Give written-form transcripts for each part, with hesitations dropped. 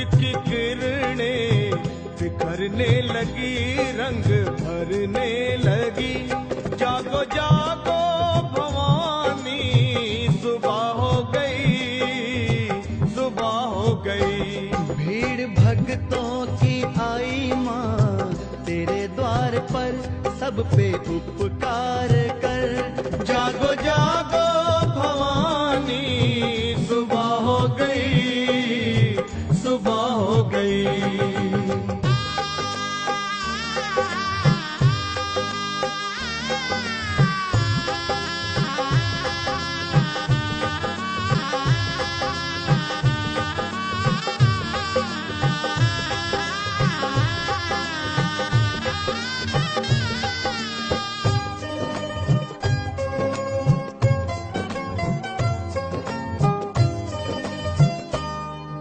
की किरणें बिखरने लगी, रंग भरने लगी। जागो जागो भवानी, सुबह हो गई, सुबह हो गई। भीड़ भक्तों की आई माँ तेरे द्वार पर, सब पे उपकार कर। जागो जागो भवानी, सुबह हो गई, सुबह हो गई।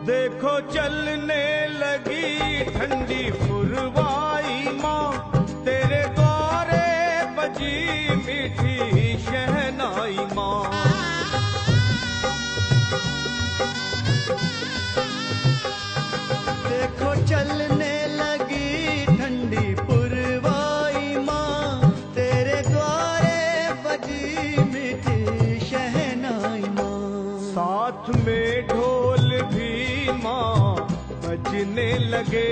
देखो चलने लगी ठंडी फुरवाई माँ, तेरे द्वारे बजी मीठी शहनाई माँ। देखो चलने लगी ठंडी पुरवाई माँ, तेरे द्वारे बजी मीठी शहनाई माँ। साथ में ढोल भी माँ बजने लगे,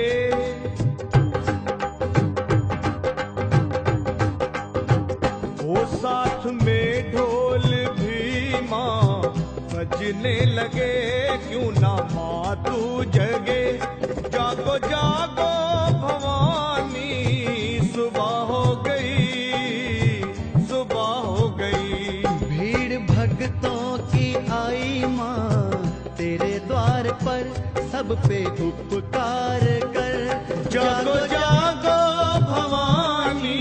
वो साथ में ढोल भी माँ बजने लगे। क्यों ना माँ तू जगे, जागो जागो भवानी, सुबह हो गई, सुबह हो गई। भीड़ भक्तों की आई माँ तेरे द्वार पर, सब पे उपकार कर। जागो जागो भवानी,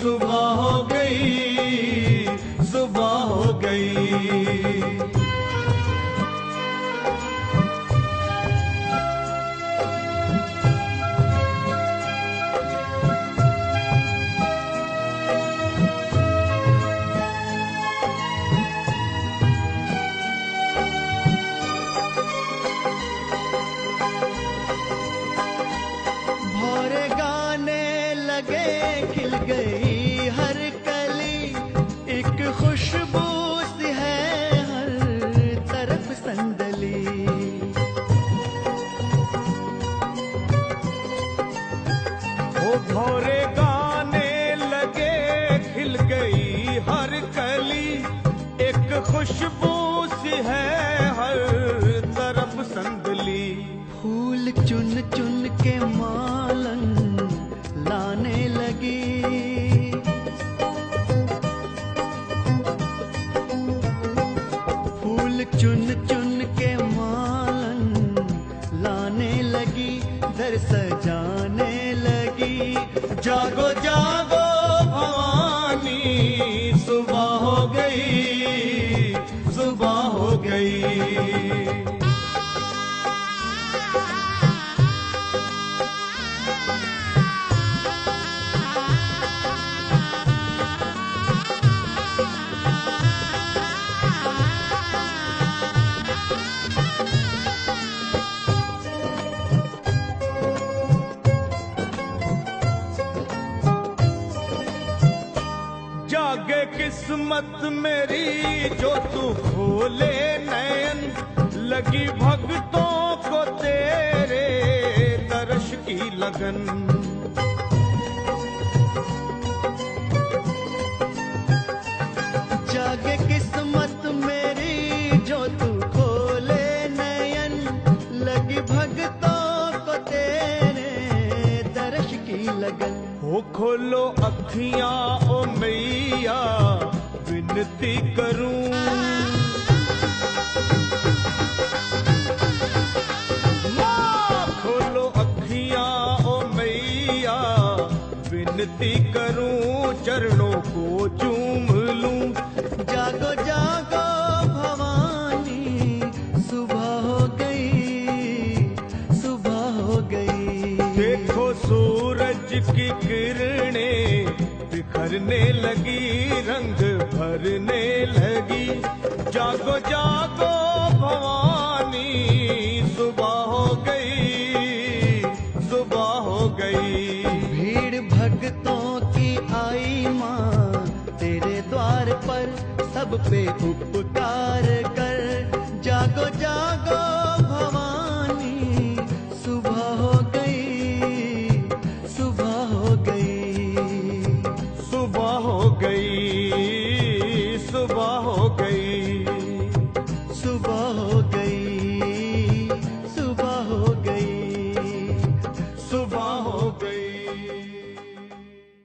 सुबह हो गई, सुबह हो गई। भौरे गाने लगे, खिल गई हर कली, एक खुशबू सी है हर तरफ संदली। ओ भौरे गाने लगे, खिल गई हर कली, एक खुशबू सी है हर तरफ संदली। फूल चुन चुन के मालन लाने लगी, फूल चुन चुन के मालन लाने लगी, दर सजाने लगी। जागो जागो भवानी, सुबह हो गई, सुबह हो गई। जागे किस्मत मेरी जो तू खोले नयन, लगी भक्तों को तेरे दर्श की लगन। जागे किस्मत मेरी जो तू खोले नयन, लगी भक्तों को तेरे दर्श की लगन। हो खोलो अखियां ओ मैया, विनती करूं। माँ खोलो अखियां ओ मैया, विनती करूं, चरणों को चूम लूं। जागो जागो भवानी, सुबह हो गई, सुबह हो गई। देखो सूरज की किरणें बिखरने लगी, रंग भरने लगी। जागो जागो भवानी, सुबह हो गई, द्वार पर सब पे उपकार कर। जागो जागो भवानी, सुबह हो गई, सुबह हो गई। सुबह हो गई, सुबह हो गई।